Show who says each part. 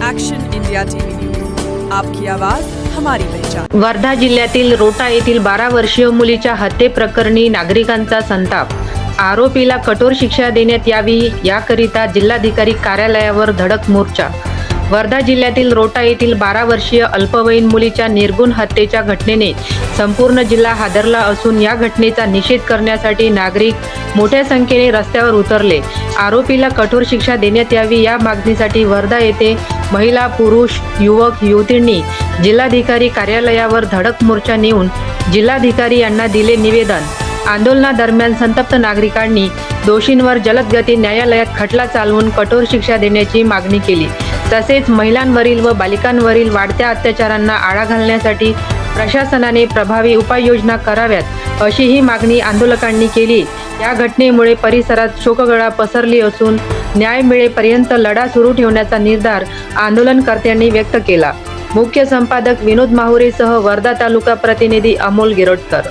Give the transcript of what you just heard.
Speaker 1: Action India TV news, आपकी आवाज हमारी पहचान।
Speaker 2: वर्धा जिल्ह्यातील रोटा येथील 12 वर्षीय मुलीच्या हत्येप्रकरणी नागरिकांचा संताप। आरोपीला कठोर शिक्षा देण्यात यावी याकरिता जिल्हाधिकारी कार्यालयावर धडक मोर्चा। वर्धा जिल्ह्यातील रोटा येथील 12 वर्षीय अल्पवयीन मुलीच्या निर्गुण हत्येच्या घटनेने संपूर्ण जिल्हा हादरला असून या घटनेचा निषेध करण्यासाठी नागरिक मोठ्या संख्येने रस्त्यावर उतरले। आरोपीला कठोर शिक्षा देण्यात यावी या मागणीसाठी वर्धा येथे महिला, पुरुष, युवक, युवतींनी जिल्हाधिकारी कार्यालयावर धडक मोर्चा नेऊन जिल्हाधिकारी यांना दिले निवेदन। आंदोलनादरम्यान संतप्त नागरिकांनी दोषींवर जलद गती न्यायालयात खटला चालवून कठोर शिक्षा देण्याची मागणी केली। तसेच महिलांवरील व बालिकांवरील वाढत्या अत्याचारांना आळा घालण्यासाठी प्रशासनाने प्रभावी उपाययोजना कराव्यात अशीही मागणी आंदोलकांनी केली। या घटनेमुळे परिसरात शोककळा पसरली असून न्याय मिळेपर्यंत लढा सुरू ठेवण्याचा निर्धार आंदोलनकर्त्यांनी व्यक्त केला। मुख्य संपादक विनोद माहुरेसह वर्धा तालुका प्रतिनिधी अमोल गिरोटकर।